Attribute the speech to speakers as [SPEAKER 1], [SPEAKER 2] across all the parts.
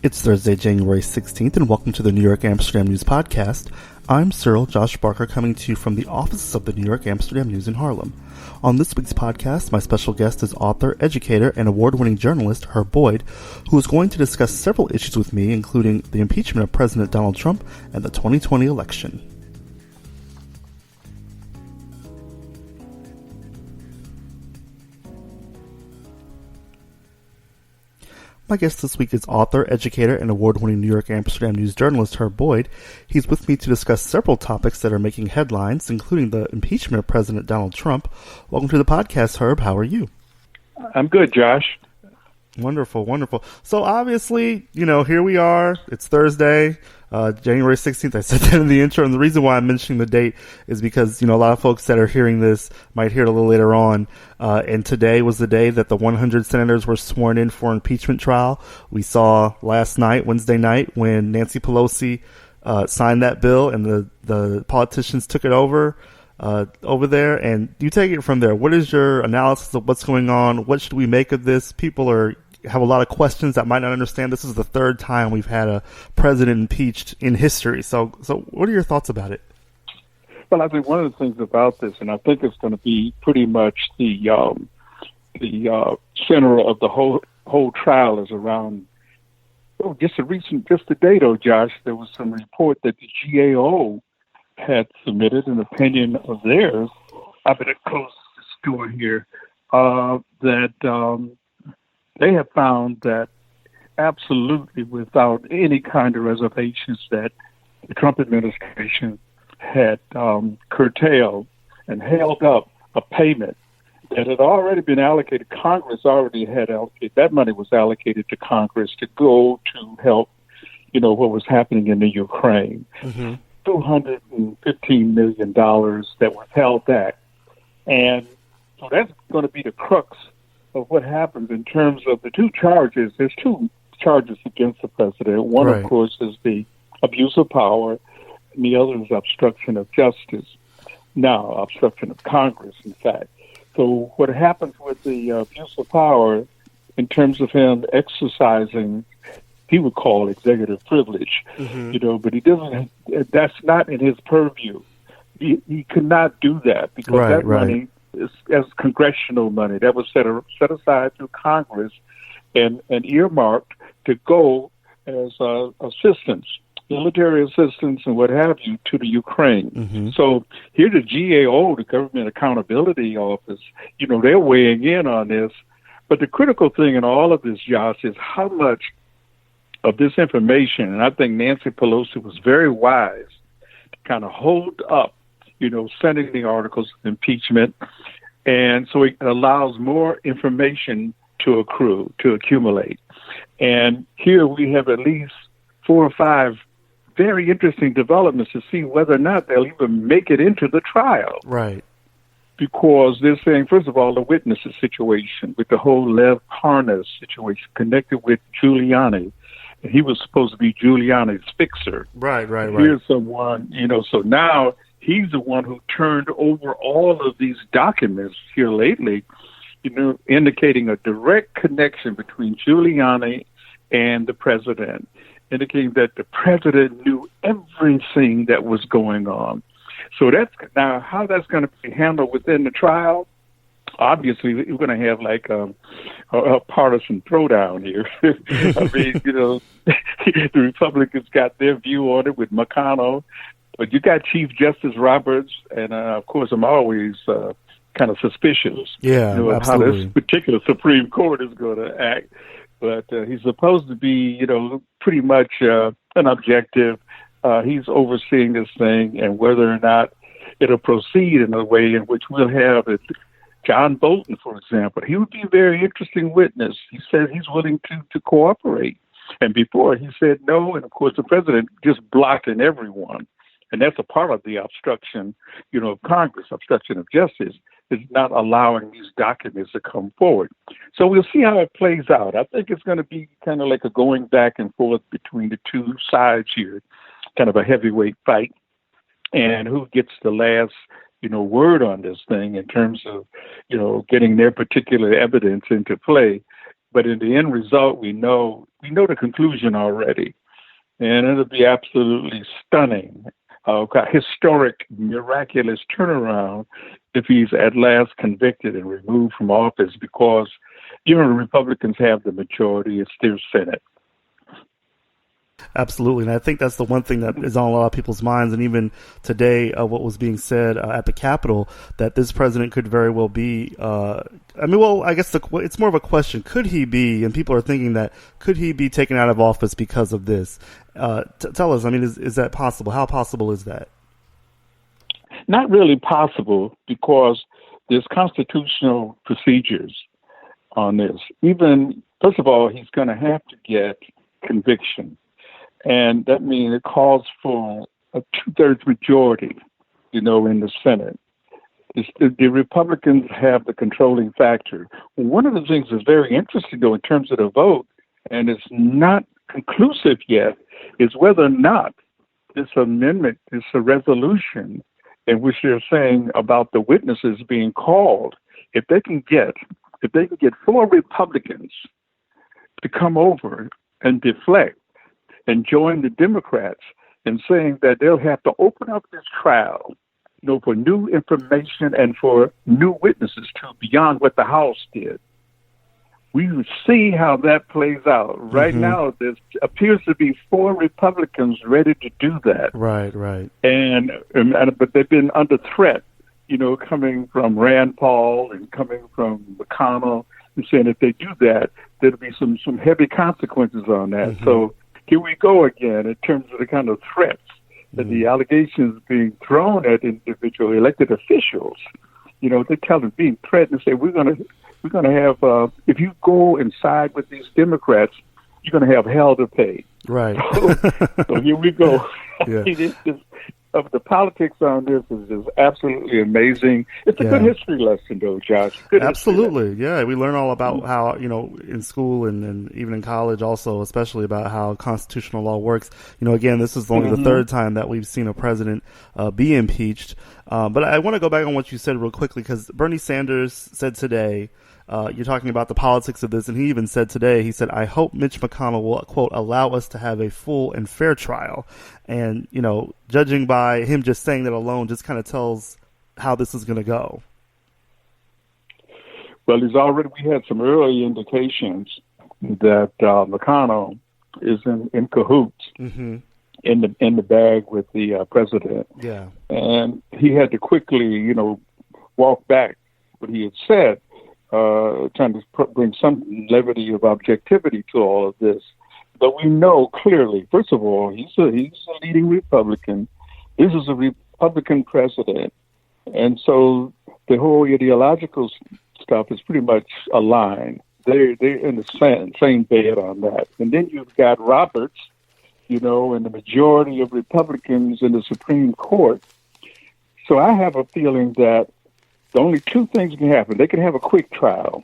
[SPEAKER 1] It's Thursday, January 16th, and welcome to the New York Amsterdam News Podcast. I'm Cyril Josh Barker, coming to you from the offices of the New York Amsterdam News in Harlem. On this week's podcast, my special guest is author, educator, and award-winning journalist Herb Boyd, who is going to discuss several issues with me, including the impeachment of President Donald Trump and the 2020 election. My guest this week is author, educator, and award-winning New York Amsterdam News journalist Herb Boyd. He's with me to discuss several topics that are making headlines, including the impeachment of President Donald Trump. Welcome to the podcast, Herb. How are you?
[SPEAKER 2] I'm good, Josh.
[SPEAKER 1] Wonderful, wonderful. So obviously, here we are. It's Thursday, January 16th. I said that in the intro, and the reason why I'm mentioning the date is because, a lot of folks that are hearing this might hear it a little later on. And today was the day that the 100 senators were sworn in for impeachment trial. We saw last night, Wednesday night, when Nancy Pelosi signed that bill and the politicians took it over there. And you take it from there. What is your analysis of what's going on? What should we make of this? People have a lot of questions that might not understand. This is the third time we've had a president impeached in history. So what are your thoughts about it?
[SPEAKER 2] Well, I think one of the things about this, and I think it's going to be pretty much the center of the whole trial, is around just a day though, Josh. There was some report that the GAO had submitted an opinion of theirs. I've been close to the store here that they have found that absolutely without any kind of reservations that the Trump administration had curtailed and held up a payment that had already been allocated. Congress already had allocated. That money was allocated to Congress to go to help, what was happening in the Ukraine. Mm-hmm. $215 million that was held back. And so that's going to be the crux of what happens in terms of the two charges. There's two charges against the president. One, right, of course, is the abuse of power, and the other is obstruction of justice. Now, obstruction of Congress, in fact. So what happens with the abuse of power in terms of him exercising, he would call executive privilege, mm-hmm. But he doesn't, that's not in his purview. He could not do that because money is as congressional money that was set aside through Congress and earmarked to go as assistance, military assistance and what have you, to the Ukraine. Mm-hmm. So here the GAO, the Government Accountability Office, they're weighing in on this. But the critical thing in all of this, Josh, is how much of this information, and I think Nancy Pelosi was very wise to kind of hold up, sending the articles of impeachment, and so it allows more information to accumulate. And here we have at least 4 or 5 very interesting developments to see whether or not they'll even make it into the trial.
[SPEAKER 1] Right.
[SPEAKER 2] Because they're saying, first of all, the witnesses situation with the whole Lev Parnas situation connected with Giuliani. And he was supposed to be Giuliani's fixer.
[SPEAKER 1] Right.
[SPEAKER 2] Here's someone, so now he's the one who turned over all of these documents here lately, indicating a direct connection between Giuliani and the president, indicating that the president knew everything that was going on. So that's now how that's going to be handled within the trial. Obviously, we're going to have like a partisan throwdown here. I mean, the Republicans got their view on it with McConnell, but you got Chief Justice Roberts, and of course, I'm always kind of suspicious of how this particular Supreme Court is going to act. But he's supposed to be, pretty much an objective. He's overseeing this thing, and whether or not it'll proceed in a way in which we'll have it. John Bolton, for example, he would be a very interesting witness. He said he's willing to cooperate. And before he said no, and of course the president just blocking everyone. And that's a part of the obstruction, of Congress, obstruction of justice, is not allowing these documents to come forward. So we'll see how it plays out. I think it's going to be kind of like a going back and forth between the two sides here, kind of a heavyweight fight. And who gets the last word on this thing in terms of, getting their particular evidence into play. But in the end result, we know, we know the conclusion already. And it'll be absolutely stunning, historic, miraculous turnaround if he's at last convicted and removed from office because, the Republicans have the majority. It's their Senate.
[SPEAKER 1] Absolutely. And I think that's the one thing that is on a lot of people's minds. And even today, what was being said at the Capitol, that this president could very well be, I guess it's more of a question. Could he be, and people are thinking that, could he be taken out of office because of this? Tell us, is that possible? How possible is that?
[SPEAKER 2] Not really possible because there's constitutional procedures on this. Even, first of all, he's going to have to get conviction. And that means it calls for a 2/3 majority, in the Senate. The Republicans have the controlling factor. One of the things that's very interesting, though, in terms of the vote, and it's not conclusive yet, is whether or not this amendment is a resolution in which they're saying about the witnesses being called. If they can get 4 Republicans to come over and deflect and join the Democrats in saying that they'll have to open up this trial, for new information and for new witnesses too, beyond what the House did. We will see how that plays out. Right now, there appears to be 4 Republicans ready to do that.
[SPEAKER 1] Right.
[SPEAKER 2] But they've been under threat, coming from Rand Paul and coming from McConnell, and saying if they do that, there'll be some heavy consequences on that. So here we go again in terms of the kind of threats that the allegations being thrown at individual elected officials. They tell them being threatened and say we're going to have if you go and side with these Democrats, you're going to have hell to pay.
[SPEAKER 1] Right.
[SPEAKER 2] So here we go.
[SPEAKER 1] Yeah.
[SPEAKER 2] The politics on this is just absolutely amazing. It's a good history lesson, though, Josh.
[SPEAKER 1] Absolutely. Yeah. We learn all about how, in school and even in college also, especially about how constitutional law works. Again, this is only the third time that we've seen a president be impeached. But I want to go back on what you said real quickly, because Bernie Sanders said today, you're talking about the politics of this, and he even said today, he said, I hope Mitch McConnell will, quote, allow us to have a full and fair trial. And, judging by him just saying that alone just kind of tells how this is going to go.
[SPEAKER 2] Well, we had some early indications that McConnell is in cahoots in the bag with the president.
[SPEAKER 1] Yeah.
[SPEAKER 2] And he had to quickly, walk back what he had said, trying to bring some levity of objectivity to all of this. But we know clearly, first of all, he's a leading Republican. This is a Republican president. And so the whole ideological stuff is pretty much aligned. They're in the same bed on that. And then you've got Roberts, and the majority of Republicans in the Supreme Court. So I have a feeling that the only 2 things can happen. They can have a quick trial.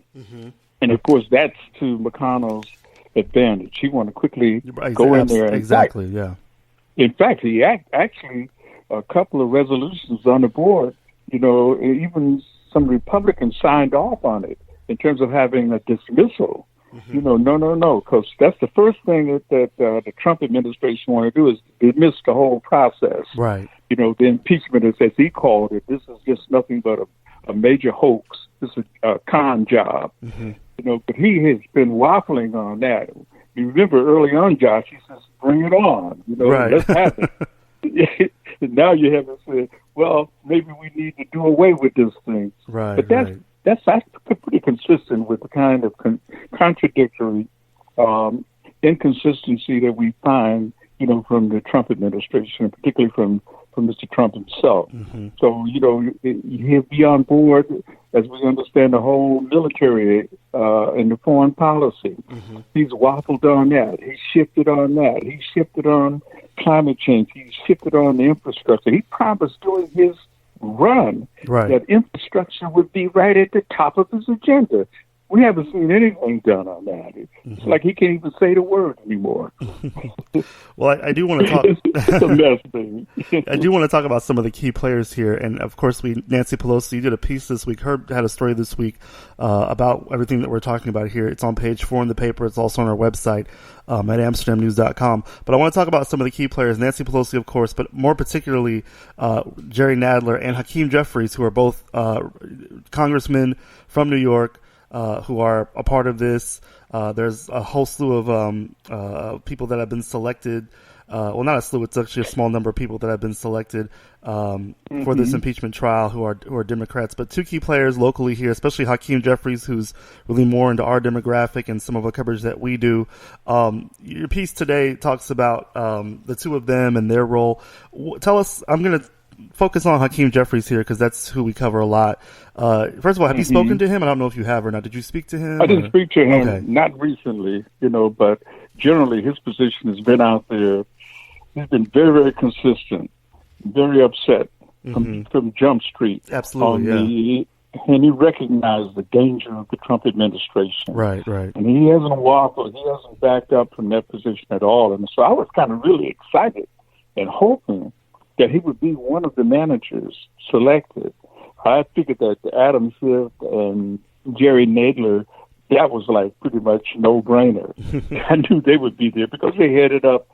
[SPEAKER 2] And, of course, that's to McConnell's advantage. He want to quickly go in there.
[SPEAKER 1] Exactly, yeah.
[SPEAKER 2] In fact, he actually, a couple of resolutions on the board, even some Republicans signed off on it in terms of having a dismissal. No, because that's the first thing that the Trump administration want to do is dismiss the whole process.
[SPEAKER 1] Right.
[SPEAKER 2] The impeachment, as he called it, this is just nothing but a major hoax. This is a con job. But he has been waffling on that. You remember early on, Josh, he says, bring it on.
[SPEAKER 1] Right.
[SPEAKER 2] Let's have it. And now you have to say, well, maybe we need to do away with this thing.
[SPEAKER 1] Right.
[SPEAKER 2] But that's pretty consistent with the kind of contradictory inconsistency that we find, from the Trump administration, and particularly from Mr. Trump himself. So, he'll be on board, as we understand, the whole military and the foreign policy. He's waffled on that. He shifted on that. He shifted on climate change. He shifted on the infrastructure. He promised during his run that infrastructure would be right at the top of his agenda. we haven't seen anything done on that. It's like he can't even say the word anymore.
[SPEAKER 1] Well, I do want to talk.
[SPEAKER 2] It's a mess, baby.
[SPEAKER 1] I do want to talk about some of the key players here, and of course, Nancy Pelosi, you did a piece this week. Herb had a story this week about everything that we're talking about here. It's on page 4 in the paper. It's also on our website at amsterdamnews.com. But I want to talk about some of the key players. Nancy Pelosi, of course, but more particularly Jerry Nadler and Hakeem Jeffries, who are both congressmen from New York, who are a part of this. There's a whole slew of people that have been selected. Well, not a slew. It's actually a small number of people that have been selected for this impeachment trial who are Democrats. But two key players locally here, especially Hakeem Jeffries, who's really more into our demographic and some of the coverage that we do. Your piece today talks about the two of them and their role. Tell us, I'm going to focus on Hakeem Jeffries here because that's who we cover a lot. First of all, have you spoken to him? I don't know if you have or not. Did you speak to him?
[SPEAKER 2] I didn't speak to him, not recently, but generally his position has been out there. He's been very, very consistent, very upset from Jump Street.
[SPEAKER 1] Absolutely,
[SPEAKER 2] and he recognized the danger of the Trump administration.
[SPEAKER 1] Right.
[SPEAKER 2] And he hasn't waffled. He hasn't backed up from that position at all. And so I was kind of really excited and hoping that he would be one of the managers selected. I figured that Adam Schiff and Jerry Nadler, that was like pretty much no-brainer. I knew they would be there because they headed up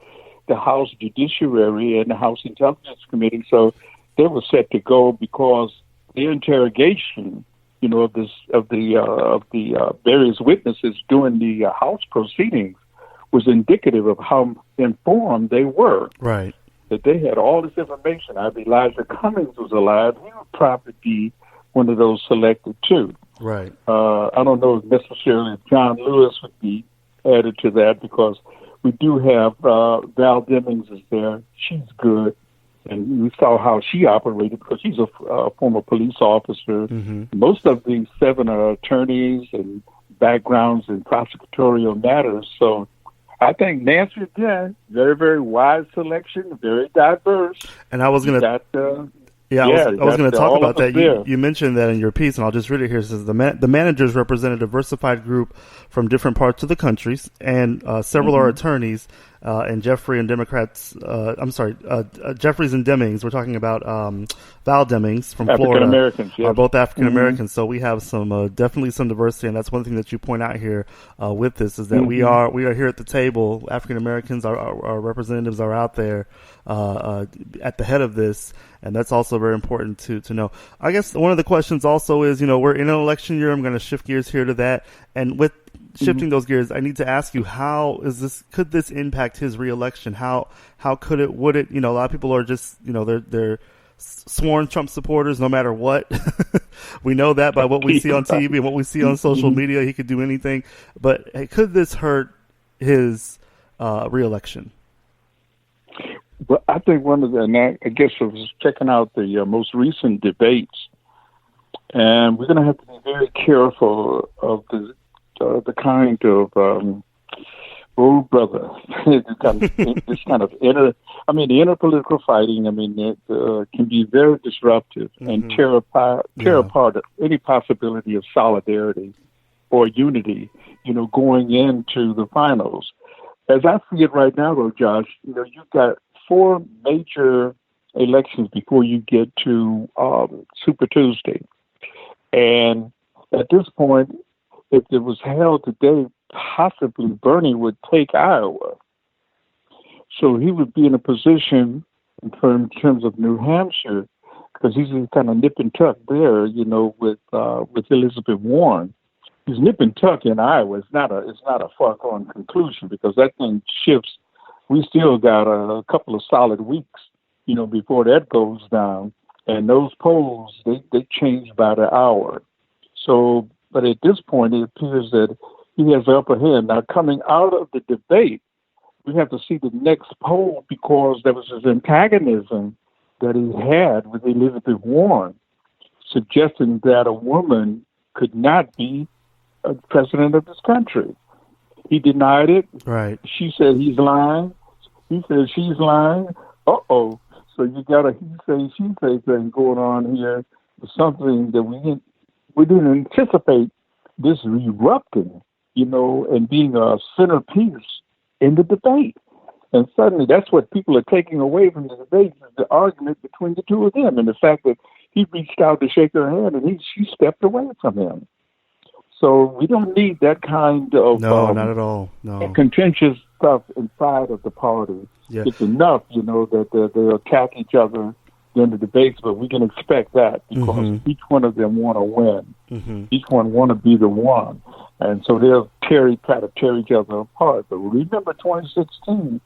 [SPEAKER 2] the House Judiciary and the House Intelligence Committee, so they were set to go because the interrogation, of the various witnesses during the House proceedings was indicative of how informed they were.
[SPEAKER 1] Right.
[SPEAKER 2] That they had all this information. If Elijah Cummings was alive, he would probably be one of those selected too.
[SPEAKER 1] Right.
[SPEAKER 2] I don't know necessarily if John Lewis would be added to that because we do have Val Demings is there. She's good. And we saw how she operated because she's a former police officer. Most of the 7 are attorneys and backgrounds in prosecutorial matters. So I think Nancy, again, very, very wise selection, very diverse.
[SPEAKER 1] And I was going to... I was going to talk about that. You mentioned that in your piece, and I'll just read it here. It says, the managers represent a diversified group from different parts of the country, and several are attorneys, and Jeffries and Democrats, Jeffries and Demings, we're talking about Val Demings from Florida, are both African-Americans. So we have some definitely some diversity, and that's one thing that you point out here with this, is that we are here at the table. African-Americans, our representatives are out there at the head of this, and that's also very important to know. I guess one of the questions also is, we're in an election year. I'm going to shift gears here to that. And with shifting those gears, I need to ask you, could this impact his reelection? How would it, a lot of people are just, they're sworn Trump supporters no matter what. We know that by what we see on TV and what we see on social media. He could do anything. But could this hurt his reelection?
[SPEAKER 2] Well, I think I guess I was checking out the most recent debates, and we're going to have to be very careful of the kind of the inner political fighting. It can be very disruptive and tear apart any possibility of solidarity or unity, going into the finals. As I see it right now, though, Josh, you've got 4 major elections before you get to Super Tuesday. And at this point, if it was held today, possibly Bernie would take Iowa. So he would be in a position in terms of New Hampshire, because he's kind of nip and tuck there, with Elizabeth Warren. He's nip and tuck in Iowa. It's not a far-gone conclusion because that thing shifts. We still got a couple of solid weeks, before that goes down. And those polls, they change by the hour. So, but at this point, it appears that he has the upper hand. Now, coming out of the debate, we have to see the next poll because there was this antagonism that he had with Elizabeth Warren, suggesting that a woman could not be a president of this country. He denied it.
[SPEAKER 1] Right.
[SPEAKER 2] She said he's lying. He said she's lying. Uh-oh. So you got a he say, she say thing going on here, something that we didn't anticipate this erupting, and being a centerpiece in the debate. And suddenly that's what people are taking away from the debate, is the argument between the two of them, and the fact that he reached out to shake her hand and she stepped away from him. So we don't need that kind of
[SPEAKER 1] no, not at all. No,
[SPEAKER 2] contentious stuff inside of the party.
[SPEAKER 1] Yeah.
[SPEAKER 2] It's enough, that they attack each other during the debates, but we can expect that because each one of them want to win. Each one want to be the one. And so they'll try to tear each other apart. But remember 2016,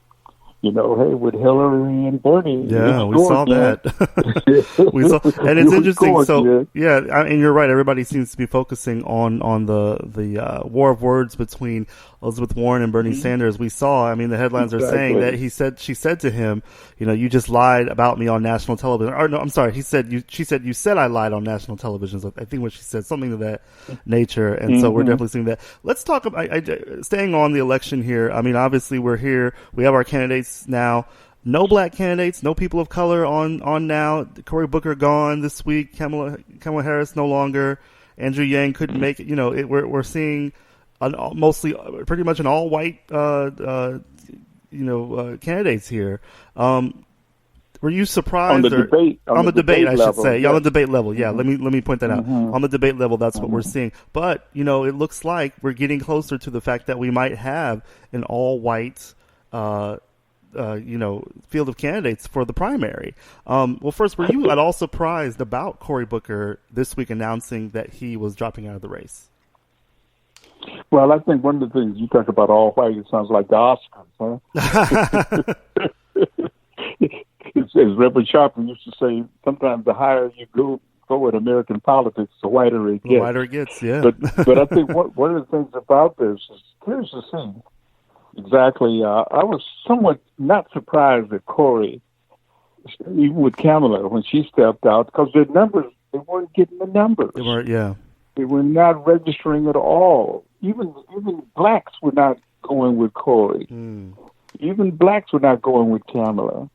[SPEAKER 2] hey, with Hillary and Bernie.
[SPEAKER 1] Yeah, we saw that. And it's interesting. So, and you're right. Everybody seems to be focusing on the war of words between Elizabeth Warren and Bernie Sanders. We saw. The headlines are saying that she said to him, you just lied about me on national television. Or no, I'm sorry. She said you said I lied on national television. So I think what she said, something of that nature. And so we're definitely seeing that. Let's talk about staying on the election here. Obviously we're here. We have our candidates now. No black candidates, no people of color on now. Cory Booker gone this week. Kamala Harris no longer. Andrew Yang couldn't make it. We're seeing pretty much an all white candidates here. Were you surprised
[SPEAKER 2] on the debate
[SPEAKER 1] I should say?
[SPEAKER 2] Yeah,
[SPEAKER 1] on the debate level. Yeah, let me point that out. On the debate level, that's what we're seeing. But it looks like we're getting closer to the fact that we might have an all white field of candidates for the primary. Well, first, were you at all surprised about Cory Booker this week announcing that he was dropping out of the race?
[SPEAKER 2] Well, I think one of the things you talk about all white, it sounds like the Oscars, huh? As Reverend Sharper used to say, sometimes the higher you go in American politics, the whiter it gets.
[SPEAKER 1] The whiter it gets, yeah.
[SPEAKER 2] But I think one of the things about this is, here's the thing. Exactly. I was somewhat not surprised that Cory, even with Kamala, when she stepped out, because their numbers, they weren't getting the numbers.
[SPEAKER 1] They weren't, yeah.
[SPEAKER 2] They were not registering at all. Even blacks were not going with Cory. Even blacks were not going with Kamala.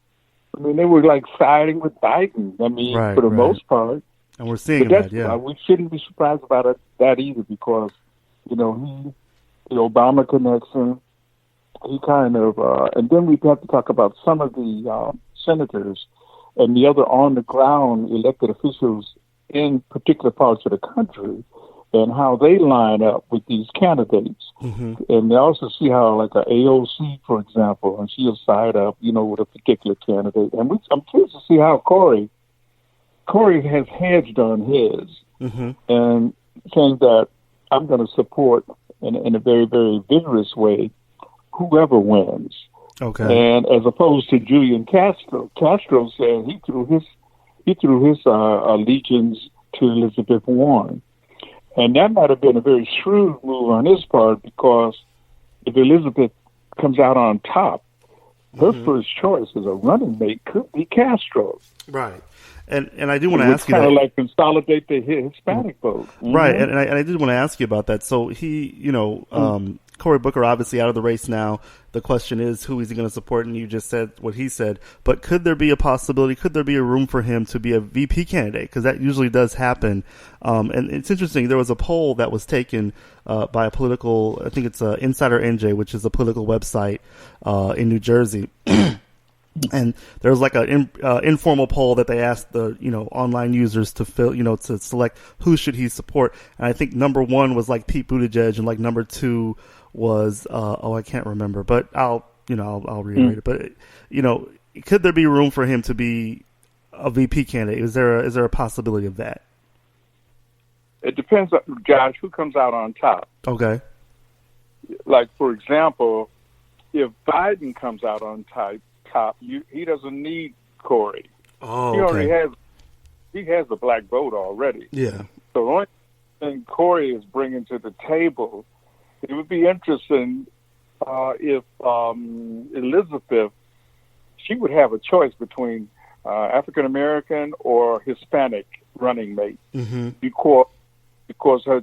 [SPEAKER 2] They were like siding with Biden. For the most part.
[SPEAKER 1] And we're seeing that, yeah.
[SPEAKER 2] We shouldn't be surprised about that either, because, the Obama connection, he kind of, and then we have to talk about some of the senators and the other on-the-ground elected officials in particular parts of the country and how they line up with these candidates. And they also see how, like, a AOC, for example, and she'll side up, with a particular candidate. And I'm curious to see how Cory has hedged on his and saying that I'm going to support in a very, very vigorous way whoever wins.
[SPEAKER 1] Okay.
[SPEAKER 2] And as opposed to Julian Castro said he threw his allegiance to Elizabeth Warren. And that might have been a very shrewd move on his part, because if Elizabeth comes out on top, her first choice as a running mate could be Castro.
[SPEAKER 1] Right. And I do want to ask you
[SPEAKER 2] kind
[SPEAKER 1] that.
[SPEAKER 2] of like consolidate the Hispanic vote.
[SPEAKER 1] Right. And I did want to ask you about that. So he, Cory Booker obviously out of the race now. The question is, who is he going to support? And you just said what he said. But could there be a possibility? Could there be a room for him to be a VP candidate? Because that usually does happen. And it's interesting. There was a poll that was taken by a political, I think it's Insider NJ, which is a political website in New Jersey. And there was like an informal poll that they asked the online users to fill to select who should he support, and I think number one was like Pete Buttigieg, and like number two was I can't remember, but I'll reiterate it. But could there be room for him to be a VP candidate? Is there a possibility of that?
[SPEAKER 2] It depends on, Josh, who comes out on top.
[SPEAKER 1] Okay.
[SPEAKER 2] Like, for example, if Biden comes out on top, he doesn't need Cory.
[SPEAKER 1] Oh,
[SPEAKER 2] he
[SPEAKER 1] okay.
[SPEAKER 2] He has the black vote already.
[SPEAKER 1] Yeah.
[SPEAKER 2] So the only thing Cory is bringing to the table, it would be interesting if Elizabeth, she would have a choice between African American or Hispanic running mate, because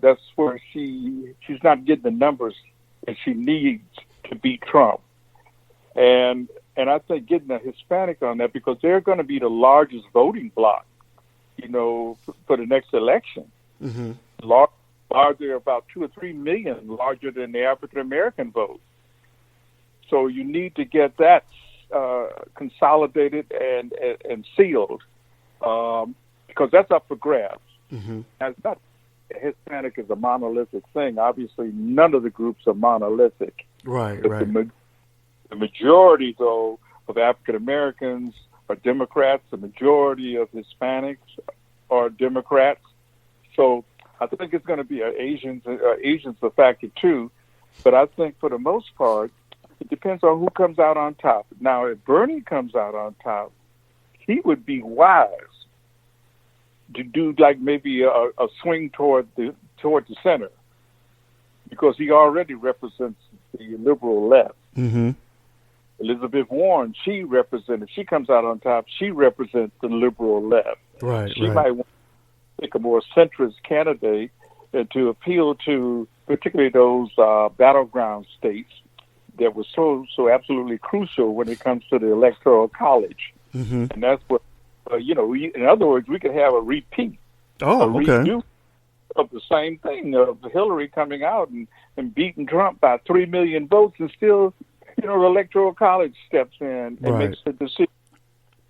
[SPEAKER 2] that's where she's not getting the numbers that she needs to beat Trump, and I think getting a Hispanic on that, because they're going to be the largest voting bloc, for the next election. Large larger, about 2 or 3 million larger than the African American vote. So you need to get that consolidated and sealed, because that's up for grabs.
[SPEAKER 1] Mm-hmm.
[SPEAKER 2] As not Hispanic is a monolithic thing. Obviously, none of the groups are monolithic.
[SPEAKER 1] Right,
[SPEAKER 2] But
[SPEAKER 1] right.
[SPEAKER 2] the majority, though, of African Americans are Democrats. The majority of Hispanics are Democrats. So I think it's going to be Asians a factor too. But I think for the most part, it depends on who comes out on top. Now, if Bernie comes out on top, he would be wise to do like maybe a swing toward the center, because he already represents the liberal left.
[SPEAKER 1] Mm-hmm.
[SPEAKER 2] Elizabeth Warren, if she comes out on top, she represents the liberal left.
[SPEAKER 1] Right,
[SPEAKER 2] She might want to pick a more centrist candidate to appeal to particularly those battleground states that were so absolutely crucial when it comes to the Electoral College.
[SPEAKER 1] Mm-hmm.
[SPEAKER 2] And that's what, in other words, we could have a repeat, a redo of the same thing, of Hillary coming out and beating Trump by 3 million votes, and still, the Electoral College steps in and makes the decision.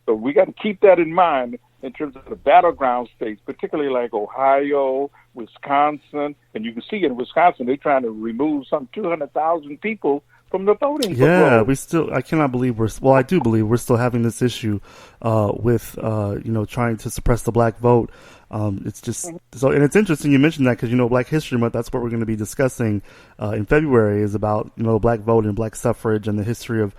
[SPEAKER 2] So we got to keep that in mind in terms of the battleground states, particularly like Ohio, Wisconsin. And you can see in Wisconsin, they're trying to remove some 200,000 people from the voting.
[SPEAKER 1] Yeah, I cannot believe I do believe we're still having this issue with trying to suppress the black vote. It's just so, and it's interesting you mentioned that, because Black History Month, that's what we're going to be discussing in February, is about black vote and black suffrage and the history of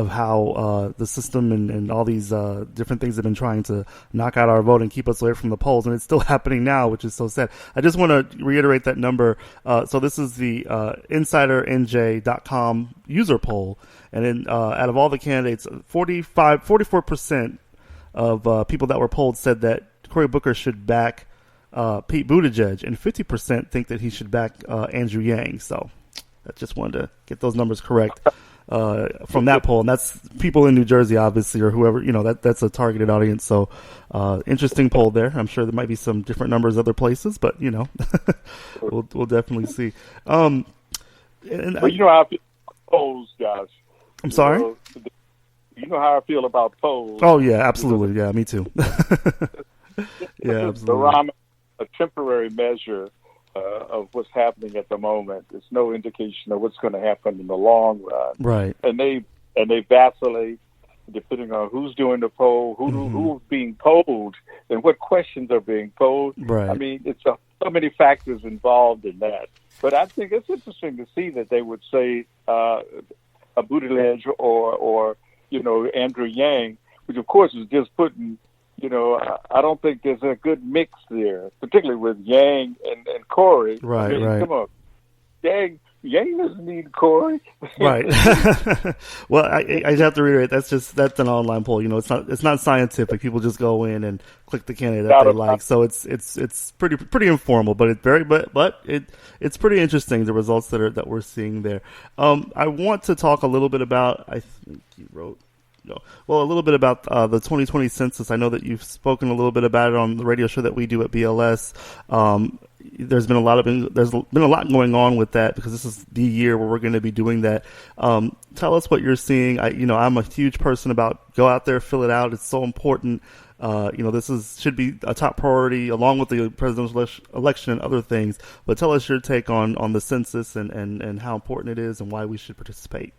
[SPEAKER 1] how the system and all these different things have been trying to knock out our vote and keep us away from the polls, and it's still happening now, which is so sad. I just want to reiterate that number. So this is the InsiderNJ.com user poll, and then out of all the candidates, 44% of people that were polled said that Cory Booker should back Pete Buttigieg, and 50% think that he should back Andrew Yang. So I just wanted to get those numbers correct from that poll, and that's people in New Jersey, obviously, or whoever, that's a targeted audience. So interesting poll there. I'm sure there might be some different numbers other places, but we'll definitely see.
[SPEAKER 2] But how I feel about polls, Josh.
[SPEAKER 1] I'm sorry?
[SPEAKER 2] You know how I feel about polls.
[SPEAKER 1] Oh yeah, absolutely. Yeah, me too. Yeah, absolutely.
[SPEAKER 2] A temporary measure of what's happening at the moment. There's no indication of what's going to happen in the long run.
[SPEAKER 1] Right.
[SPEAKER 2] And they vacillate depending on who's doing the poll, who's being polled, and what questions are being polled.
[SPEAKER 1] Right.
[SPEAKER 2] I mean, it's so many factors involved in that. But I think it's interesting to see that they would say a Buttigieg or Andrew Yang, which of course is just putting. I don't think there's a good mix there, particularly with Yang and Cory.
[SPEAKER 1] Right, right.
[SPEAKER 2] Come on, Yang doesn't need Cory.
[SPEAKER 1] Right. Well, I have to reiterate, that's an online poll. It's not scientific. People just go in and click the candidate that they like. So it's pretty informal, but it's pretty interesting, the results that we're seeing there. I want to talk a little bit about, I think you wrote. A little bit about the 2020 census. I know that you've spoken a little bit about it on the radio show that we do at BLS. There's been a lot going on with that, because this is the year where we're going to be doing that. Tell us what you're seeing. I'm a huge person about go out there, fill it out. It's so important. This should be a top priority along with the presidential election and other things. But tell us your take on the census and how important it is and why we should participate.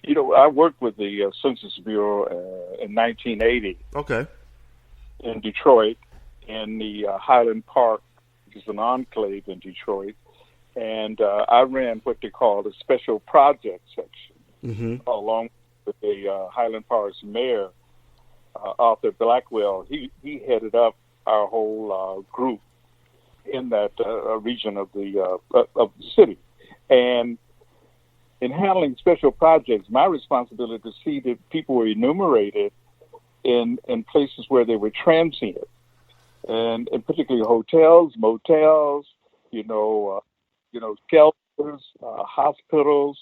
[SPEAKER 2] I worked with the Census Bureau in 1980.
[SPEAKER 1] Okay.
[SPEAKER 2] In Detroit, in the Highland Park, which is an enclave in Detroit. And I ran what they call the Special Projects section, along with the Highland Park's mayor, Arthur Blackwell. He headed up our whole group in that region of the city. And in handling special projects, my responsibility to see that people were enumerated in places where they were transient, and particularly hotels, motels, shelters, hospitals,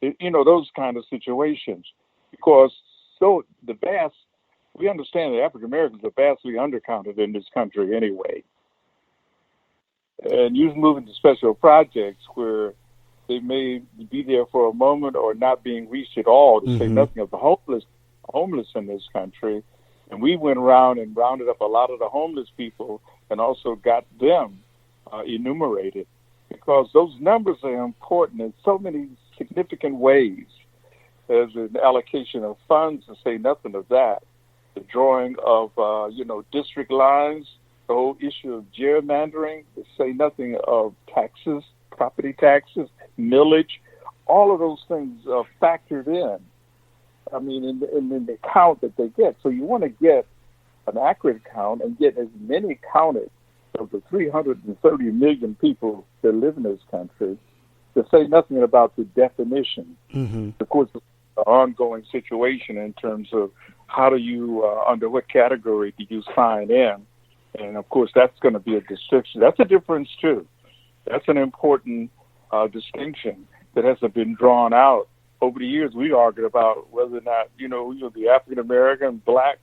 [SPEAKER 2] those kind of situations. Because we understand that African Americans are vastly undercounted in this country anyway. And you're moving to special projects where they may be there for a moment or not being reached at all, to say nothing of the homeless in this country. And we went around and rounded up a lot of the homeless people and also got them enumerated, because those numbers are important in so many significant ways. There's an allocation of funds, to say nothing of that. The drawing of, district lines, the whole issue of gerrymandering, to say nothing of taxes, property taxes, millage, all of those things are factored in. I mean, in the count that they get. So you want to get an accurate count and get as many counted of the 330 million people that live in this country, to say nothing about the definition. Of course, the ongoing situation in terms of how do you, under what category do you sign in? And of course, that's going to be a distinction. That's a difference too. That's an important distinction that hasn't been drawn out. Over the years, we argued about whether or not, the African American, blacks,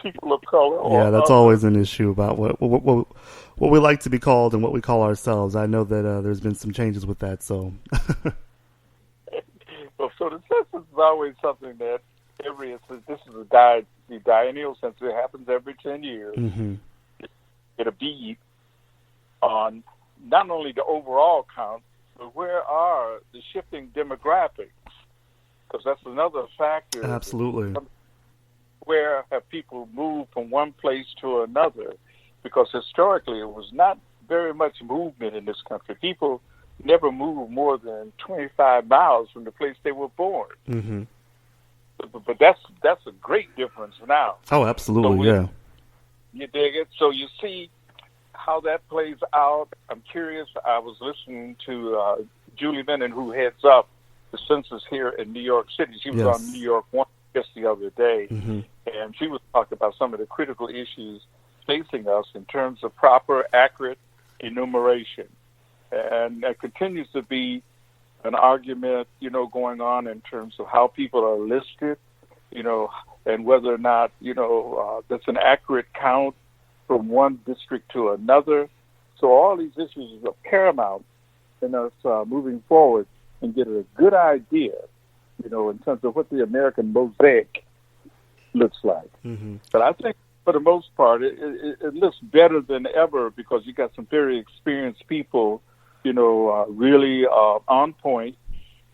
[SPEAKER 2] people of color.
[SPEAKER 1] Yeah, that's always an issue about what we like to be called and what we call ourselves. I know that there's been some changes with that. So,
[SPEAKER 2] well, so the census is always something that this is the biennial census. It happens every 10 years. Get a bead on not only the overall count, but where are the shifting demographics? Because that's another factor.
[SPEAKER 1] Absolutely.
[SPEAKER 2] Where have people moved from one place to another? Because historically, it was not very much movement in this country. People never moved more than 25 miles from the place they were born. But that's a great difference now.
[SPEAKER 1] Oh, absolutely, yeah.
[SPEAKER 2] You dig it? So you see how that plays out. I'm curious. I was listening to Julie Lennon, who heads up the census here in New York City. She was on New York One just the other day, and she was talking about some of the critical issues facing us in terms of proper, accurate enumeration. And there continues to be an argument, going on in terms of how people are listed, and whether or not, that's an accurate count from one district to another. So all these issues are paramount in us moving forward and getting a good idea, in terms of what the American mosaic looks like. But I think for the most part, it looks better than ever, because you got some very experienced people, really on point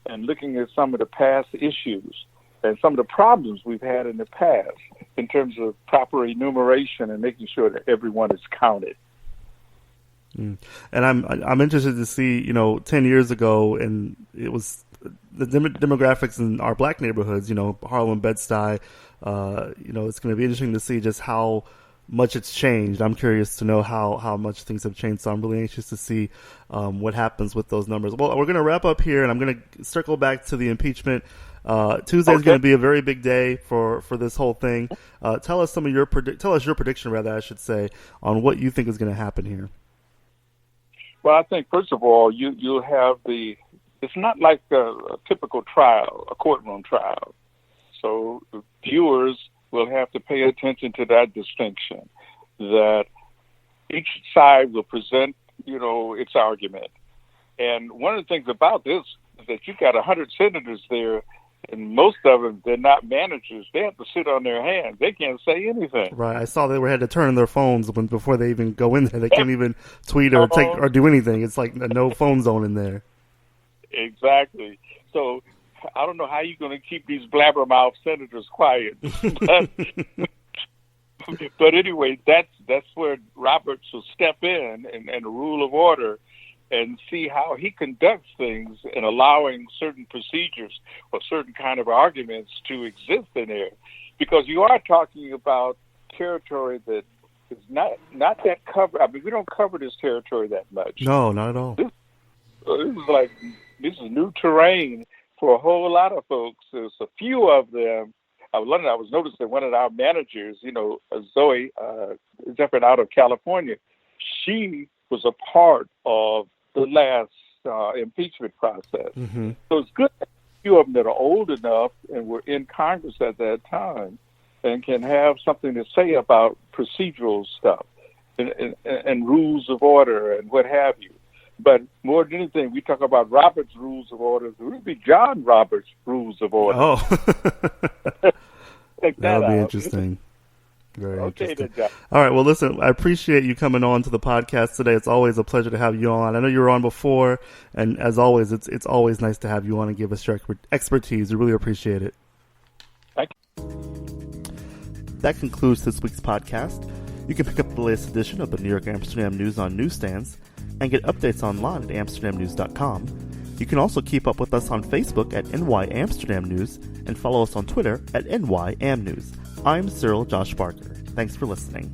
[SPEAKER 2] and looking at some of the past issues and some of the problems we've had in the past in terms of proper enumeration and making sure that everyone is counted.
[SPEAKER 1] And I'm interested to see, 10 years ago, and it was the demographics in our black neighborhoods, Harlem, Bed-Stuy. It's going to be interesting to see just how much it's changed. I'm curious to know how much things have changed. So I'm really anxious to see what happens with those numbers. Well, we're going to wrap up here, and I'm going to circle back to the impeachment. Tuesday is going to be a very big day for this whole thing. Tell us your prediction, rather, I should say, on what you think is going to happen here.
[SPEAKER 2] Well, I think first of all, you'll have it's not like a typical trial, a courtroom trial. So viewers will have to pay attention to that distinction, that each side will present, its argument. And one of the things about this is that you've got 100 senators there, and most of them, they're not managers. They have to sit on their hands. They can't say anything.
[SPEAKER 1] Right. I saw they had to turn their phones before they even go in there. They can't even tweet or take or do anything. It's like a no phone zone in there.
[SPEAKER 2] Exactly. So I don't know how you're going to keep these blabbermouth senators quiet. But anyway, that's where Roberts will step in and a rule of order and see how he conducts things in allowing certain procedures or certain kind of arguments to exist in there. Because you are talking about territory that is not that covered. I mean, we don't cover this territory that much.
[SPEAKER 1] No, not at all.
[SPEAKER 2] This is new terrain for a whole lot of folks. There's a few of them. I was noticing one of our managers, Zoe Zephyr out of California, she was a part of the last impeachment process. So it's good that a few of them that are old enough and were in Congress at that time and can have something to say about procedural stuff. and rules of order and what have you. But more than anything, we talk about Robert's Rules of Order. It would be John Roberts' Rules of Order.
[SPEAKER 1] Oh,
[SPEAKER 2] that'll
[SPEAKER 1] be interesting. Very interesting.
[SPEAKER 2] Then, John.
[SPEAKER 1] All right. Well, listen, I appreciate you coming on to the podcast today. It's always a pleasure to have you on. I know you were on before, and as always, it's always nice to have you on and give us your expertise. We really appreciate it.
[SPEAKER 2] Thank you.
[SPEAKER 1] That concludes this week's podcast. You can pick up the latest edition of the New York Amsterdam News on newsstands and get updates online at amsterdamnews.com. You can also keep up with us on Facebook at NY Amsterdam News and follow us on Twitter at NYAmNews. I'm Cyril Josh Barker. Thanks for listening.